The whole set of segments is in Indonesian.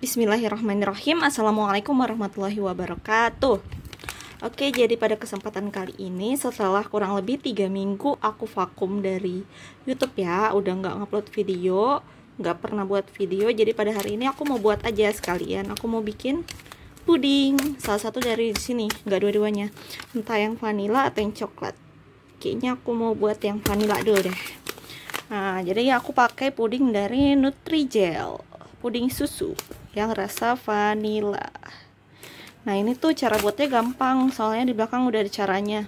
Bismillahirrahmanirrahim. Assalamualaikum warahmatullahi wabarakatuh. Oke, jadi pada kesempatan kali ini setelah kurang lebih 3 minggu aku vakum dari YouTube ya, udah nggak ngupload video, nggak pernah buat video. Jadi pada hari ini aku mau buat aja sekalian. Aku mau bikin puding, salah satu dari sini, nggak dua-duanya, entah yang vanilla atau yang coklat. Kayaknya aku mau buat yang vanilla dulu deh. Nah, jadi aku pakai puding dari Nutrijel, puding susu yang rasa vanilla. Nah, ini tuh cara buatnya gampang, soalnya di belakang udah ada caranya.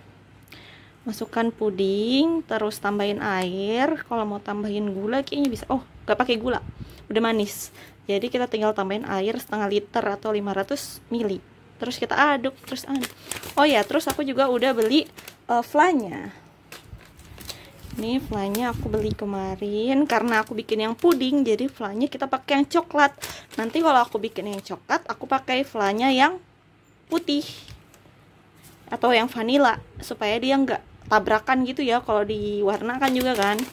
Masukkan puding, terus tambahin air. Kalau mau tambahin gula kayaknya bisa. Oh, gak pakai gula, udah manis. Jadi kita tinggal tambahin air setengah liter atau 500 ml. Terus kita aduk, terus aduk. Oh ya, terus aku juga udah beli flanya. Ini flanya aku beli kemarin karena aku bikin yang puding, jadi flanya kita pakai yang coklat. Nanti kalau aku bikin yang coklat, aku pakai flanya yang putih atau yang vanilla supaya dia nggak tabrakan gitu ya. Kalau diwarnakan juga kan.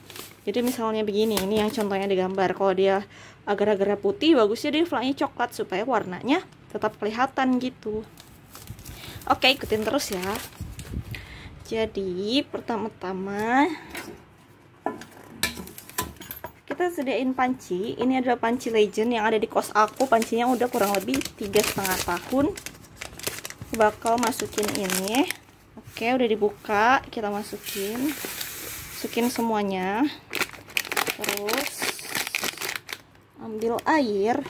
Jadi misalnya begini, ini yang contohnya di gambar. Kalau dia agar-agar putih, bagusnya dia flanya coklat supaya warnanya tetap kelihatan gitu. Oke, ikutin terus ya. Jadi pertama-tama kita sediain panci. Ini adalah panci Legend yang ada di kos aku. Pancinya udah kurang lebih 3,5 tahun. Bakal masukin ini. Oke, udah dibuka, kita masukin semuanya. Terus ambil air.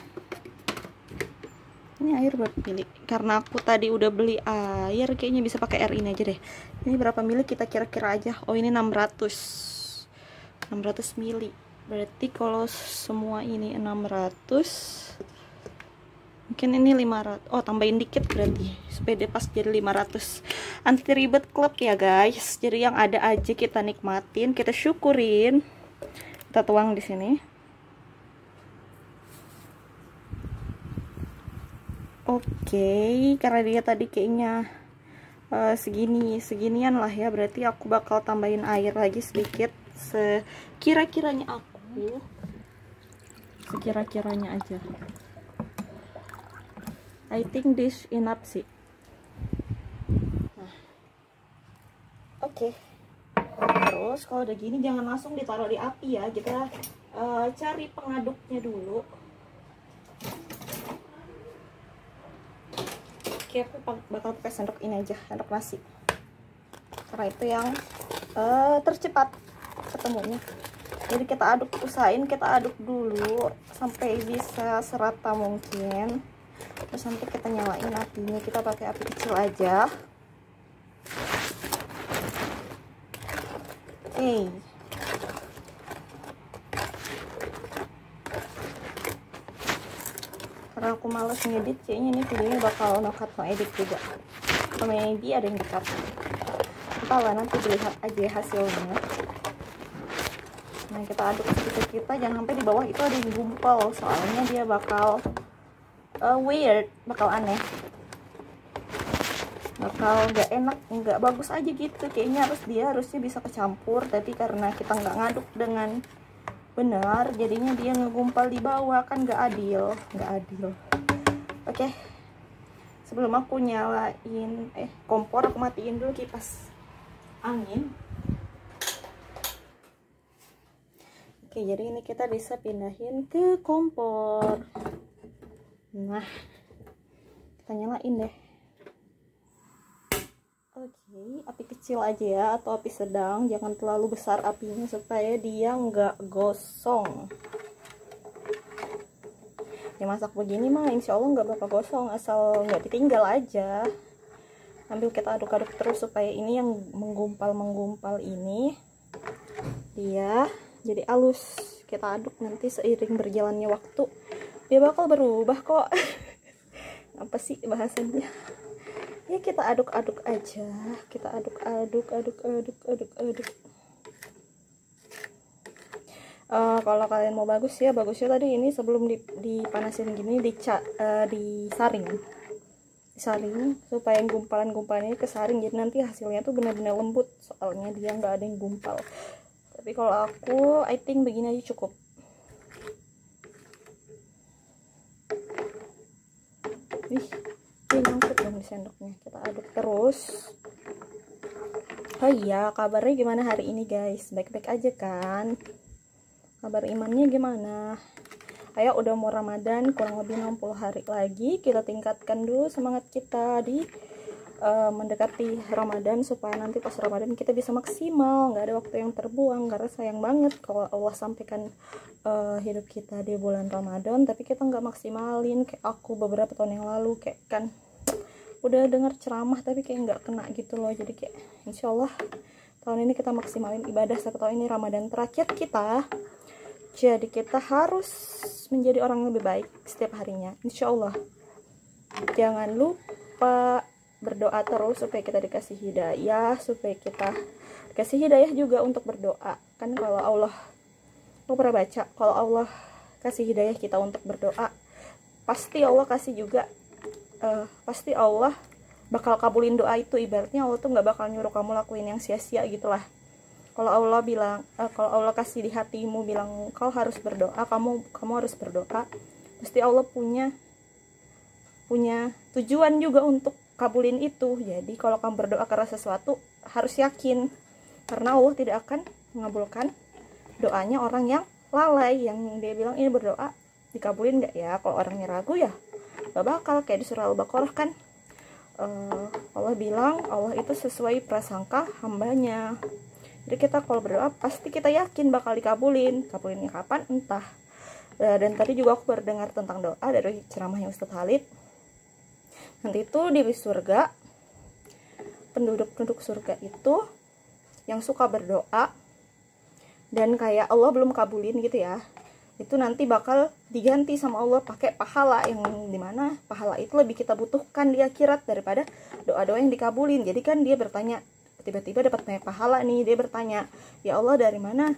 Ini air berapa mili? Karena aku tadi udah beli air, kayaknya bisa pakai air ini aja deh. Ini berapa mili kita kira-kira aja? Oh, ini 600 mili. Berarti kalau semua ini 600, mungkin ini 500. Oh, tambahin dikit berarti supaya dia pas jadi 500. Anti ribet klub ya guys. Jadi yang ada aja kita nikmatin, kita syukurin. Kita tuang di sini. Oke, karena dia tadi kayaknya seginian lah ya, berarti aku bakal tambahin air lagi sedikit sekira-kiranya aja. I think this enough sih. Nah, oke. Terus kalau udah gini jangan langsung ditaruh di api ya, kita cari pengaduknya dulu. Oke, aku bakal pakai sendok ini aja, sendok nasi, karena itu yang tercepat ketemunya. Jadi kita usahain kita aduk dulu sampai bisa serata mungkin. Terus nanti kita nyalain apinya, kita pakai api kecil aja. Oke. Karena aku males ngedit, kayaknya ini videonya bakal no cut no edit juga. Atau maybe ada yang di-cut. Entahlah, nanti dilihat aja hasilnya. Nah, kita aduk sedikit, kita jangan sampai di bawah itu ada yang gumpal, soalnya dia bakal weird, bakal aneh, bakal nggak enak, nggak bagus aja gitu. Kayaknya harusnya bisa kecampur, tapi karena kita nggak ngaduk dengan benar, jadinya dia ngegumpal di bawah, kan nggak adil. Oke, sebelum aku nyalain kompor, aku matiin dulu kipas angin. Oke, jadi ini kita bisa pindahin ke kompor. Nah, kita nyalain deh. Oke, api kecil aja ya, atau api sedang, jangan terlalu besar apinya supaya dia nggak gosong. Ya, masak begini mah insya Allah nggak bakal gosong, asal nggak ditinggal aja. Ambil kita aduk-aduk terus supaya ini yang menggumpal ini dia jadi halus. Kita aduk, nanti seiring berjalannya waktu dia bakal berubah kok. Apa sih bahasanya? Ya, kita aduk-aduk aja, kita aduk. Kalau kalian mau bagusnya tadi ini sebelum dipanasin gini disaring supaya gumpalan-gumpalannya kesaring, jadi nanti hasilnya tuh benar-benar lembut, soalnya dia nggak ada yang gumpal. Tapi kalau aku I think begini aja cukup. ini nyangkut dong di sendoknya. Kita aduk terus. Oh iya, kabarnya gimana hari ini guys? Baik-baik aja kan? Kabar imannya gimana? Ayo, udah mau Ramadan, kurang lebih 60 hari lagi. Kita tingkatkan dulu semangat kita di mendekati Ramadan, supaya nanti pas Ramadan kita bisa maksimal, nggak ada waktu yang terbuang. Karena sayang banget kalau Allah sampaikan hidup kita di bulan Ramadan tapi kita nggak maksimalin. Kayak aku beberapa tahun yang lalu, kayak kan udah dengar ceramah tapi kayak nggak kena gitu loh. Jadi kayak insya Allah tahun ini kita maksimalin ibadah. Siapa tahu ini Ramadan terakhir kita, jadi kita harus menjadi orang yang lebih baik setiap harinya, insya Allah. Jangan lupa berdoa terus supaya kita dikasih hidayah, supaya kita dikasih hidayah juga untuk berdoa. Kan kalau Allah, aku pernah baca, kalau Allah kasih hidayah kita untuk berdoa, pasti Allah kasih juga, pasti Allah bakal kabulin doa itu. Ibaratnya Allah tuh nggak bakal nyuruh kamu lakuin yang sia-sia gitulah. Kalau Allah bilang, kalau Allah kasih di hatimu bilang kau harus berdoa, kamu harus berdoa, pasti Allah punya tujuan juga untuk kabulin itu. Jadi kalau kamu berdoa karena sesuatu harus yakin, karena Allah tidak akan mengabulkan doanya orang yang lalai, yang dia bilang ini berdoa dikabulin nggak ya. Kalau orangnya ragu ya gak bakal. Kayak di surah Al-Baqarah kan Allah bilang Allah itu sesuai prasangka hambanya. Jadi kita kalau berdoa pasti kita yakin bakal dikabulin. Kabulinnya kapan entah. Dan tadi juga aku berdengar tentang doa dari ceramahnya Ustadz Halid. Nanti itu di surga, penduduk surga itu yang suka berdoa dan kayak Allah belum kabulin gitu ya, itu nanti bakal diganti sama Allah pakai pahala, yang dimana pahala itu lebih kita butuhkan di akhirat daripada doa-doa yang dikabulin. Jadi kan dia bertanya, tiba-tiba dapat banyak pahala nih, dia bertanya, ya Allah dari mana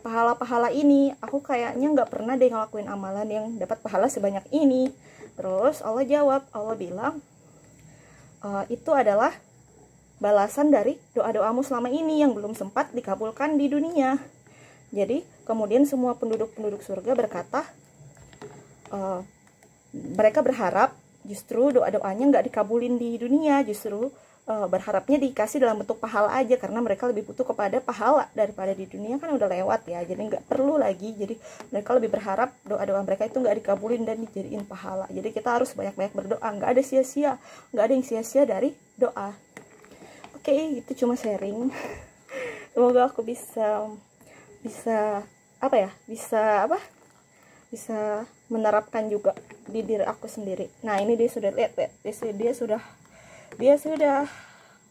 pahala-pahala ini? Aku kayaknya nggak pernah deh ngelakuin amalan yang dapat pahala sebanyak ini. Terus Allah jawab, Allah bilang itu adalah balasan dari doa-doamu selama ini yang belum sempat dikabulkan di dunia. Jadi kemudian semua penduduk surga berkata, mereka berharap justru doa-doanya nggak dikabulin di dunia, justru berharapnya dikasih dalam bentuk pahala aja, karena mereka lebih butuh kepada pahala daripada di dunia kan udah lewat ya, jadi nggak perlu lagi. Jadi mereka lebih berharap doa-doa mereka itu nggak dikabulin dan dijadiin pahala. Jadi kita harus banyak-banyak berdoa, nggak ada sia-sia, nggak ada yang sia-sia dari doa. Oke, itu cuma sharing. Semoga aku bisa menerapkan juga di diri aku sendiri. Nah ini dia sudah lihat, dia sudah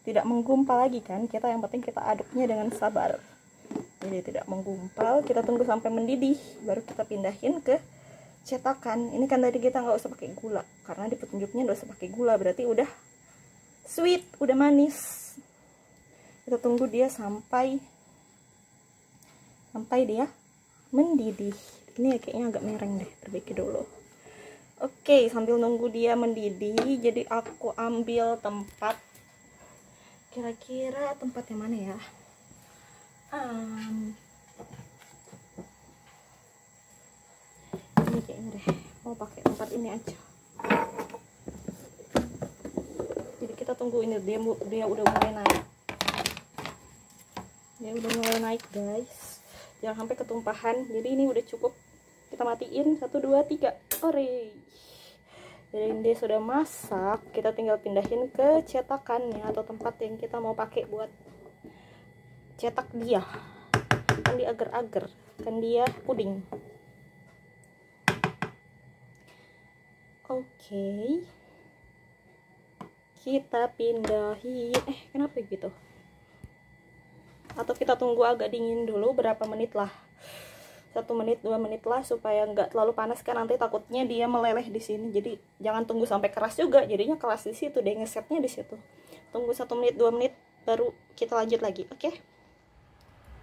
tidak menggumpal lagi kan. Kita yang penting kita aduknya dengan sabar, jadi tidak menggumpal. Kita tunggu sampai mendidih baru kita pindahin ke cetakan. Ini kan tadi kita nggak usah pakai gula, karena di petunjuknya nggak usah pakai gula, berarti udah sweet, udah manis. Kita tunggu dia sampai dia mendidih. Ini kayaknya agak mereng deh, perbaiki dulu. Oke, sambil nunggu dia mendidih, jadi aku ambil tempat, kira-kira tempat yang mana ya? Ini kayaknya deh, mau pakai tempat ini aja. Jadi kita tunggu ini, dia udah mulai naik. Dia udah mulai naik guys, jangan sampai ketumpahan. Jadi ini udah cukup, kita matiin 1 2 3. Ore. Jadi dia sudah masak, kita tinggal pindahin ke cetakannya atau tempat yang kita mau pakai buat cetak dia. Kan dia agar-agar, kan dia puding. Oke. Kita pindahin. Kenapa gitu? Atau kita tunggu agak dingin dulu berapa menit lah, 1 menit 2 menit lah, supaya nggak terlalu panas kan, nanti takutnya dia meleleh di sini. Jadi jangan tunggu sampai keras juga, jadinya keras di situ deh, ngesetnya di situ. Tunggu 1 menit 2 menit baru kita lanjut lagi.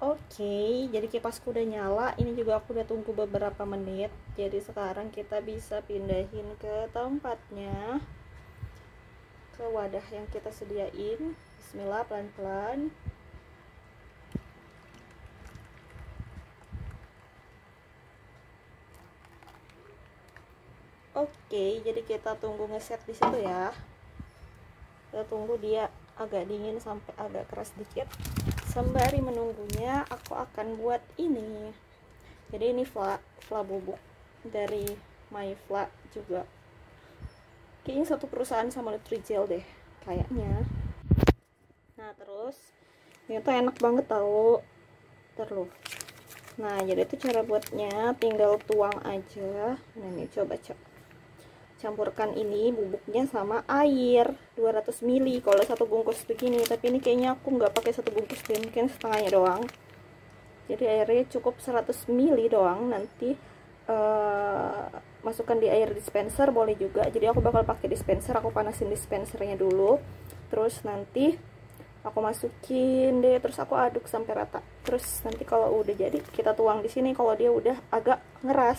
Oke, jadi kipasku udah nyala. Ini juga aku udah tunggu beberapa menit. Jadi sekarang kita bisa pindahin ke tempatnya, ke wadah yang kita sediain. Bismillah, pelan-pelan. Oke, jadi kita tunggu ngeset di situ ya. Kita tunggu dia agak dingin sampai agak keras dikit. Sembari menunggunya, aku akan buat ini. Jadi ini fla bubuk dari Myfla juga. Kayaknya satu perusahaan sama Nutrijel deh, kayaknya. Nah terus, ini tuh enak banget tau. Terus. Nah jadi itu cara buatnya, tinggal tuang aja. Nah ini coba campurkan ini bubuknya sama air 200 ml kalau satu bungkus begini, tapi ini kayaknya aku nggak pakai satu bungkus deh, mungkin setengahnya doang. Jadi airnya cukup 100 ml doang. Nanti masukkan di air dispenser boleh juga, jadi aku bakal pakai dispenser. Aku panasin dispensernya dulu, terus nanti aku masukin deh, terus aku aduk sampai rata. Terus nanti kalau udah jadi kita tuang di sini kalau dia udah agak ngeras.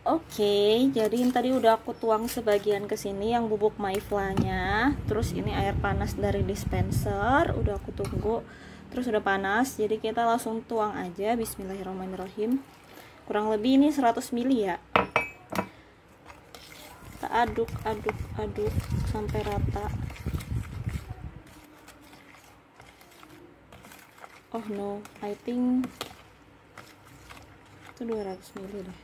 Oke, jadi tadi udah aku tuang sebagian ke sini yang bubuk Myfla-nya. Terus ini air panas dari dispenser, udah aku tunggu. Terus udah panas, jadi kita langsung tuang aja. Bismillahirrahmanirrahim. Kurang lebih ini 100 ml ya. Kita aduk sampai rata. Oh no, I think itu 200 ml deh.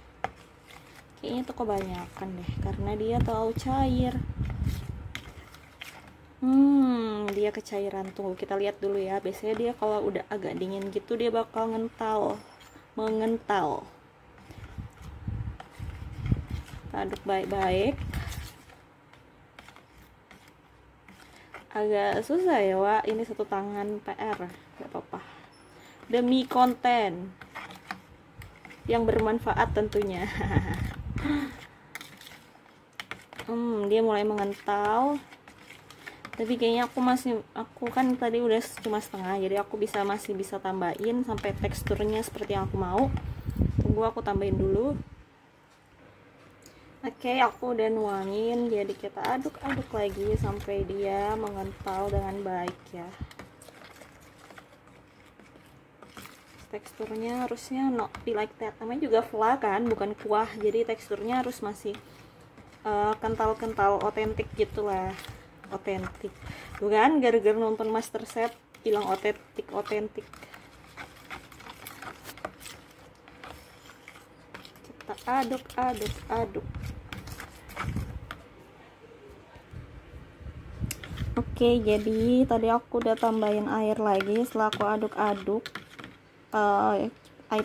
Kayaknya itu kebanyakan deh, karena dia terlalu cair. Dia kecairan. Tunggu kita lihat dulu ya. Biasanya dia kalau udah agak dingin gitu dia bakal mengental. Kita aduk baik-baik. Agak susah ya, Wak. Ini satu tangan PR. Gak apa-apa. Demi konten yang bermanfaat tentunya. Dia mulai mengental, tapi kayaknya aku kan tadi udah cuma setengah, jadi aku masih bisa tambahin sampai teksturnya seperti yang aku mau. Tunggu aku tambahin dulu. Oke, aku udah nuangin, jadi kita aduk-aduk lagi sampai dia mengental dengan baik ya. Teksturnya harusnya not be like that, namanya juga fla kan, bukan kuah, jadi teksturnya harus masih kental-kental, otentik gitulah. Otentik bukan gara-gara nonton MasterChef bilang otentik. Kita aduk. Oke, jadi tadi aku udah tambahin air lagi. Setelah aku aduk-aduk, I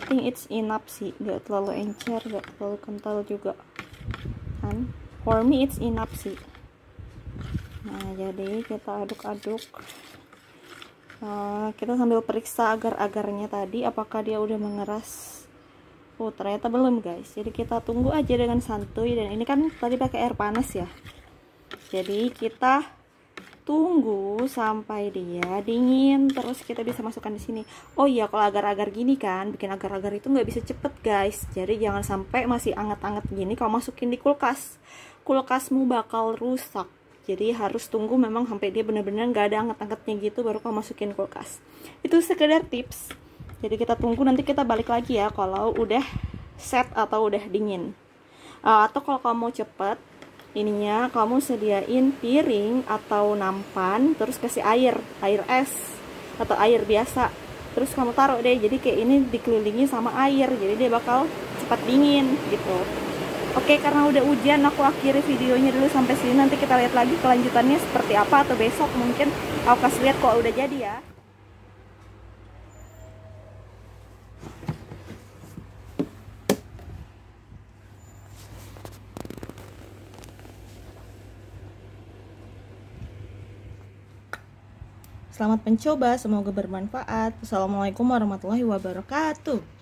think it's enough sih, gak terlalu encer, gak terlalu kental juga kan. For me it's enough sih. Nah jadi kita aduk-aduk, kita sambil periksa agar-agarnya tadi apakah dia udah mengeras. Oh ternyata belum guys, jadi kita tunggu aja dengan santuy. Dan ini kan tadi pakai air panas ya, jadi kita tunggu sampai dia dingin, terus kita bisa masukkan di sini. Oh iya, kalau agar-agar gini kan, bikin agar-agar itu nggak bisa cepet guys, jadi jangan sampai masih anget-anget gini kalau masukin di kulkasmu bakal rusak. Jadi harus tunggu memang sampai dia bener-bener nggak ada anget-angetnya gitu, baru kamu masukin kulkas. Itu sekedar tips. Jadi kita tunggu, nanti kita balik lagi ya kalau udah set atau udah dingin. Atau kalau kamu mau cepet ininya, kamu sediain piring atau nampan, terus kasih air es atau air biasa, terus kamu taruh deh. Jadi kayak ini dikelilingi sama air, jadi dia bakal cepat dingin gitu. Oke, karena udah hujan, aku akhiri videonya dulu sampai sini. Nanti kita lihat lagi kelanjutannya seperti apa, atau besok mungkin aku kasih lihat kalau udah jadi ya. Selamat mencoba, semoga bermanfaat. Assalamualaikum warahmatullahi wabarakatuh.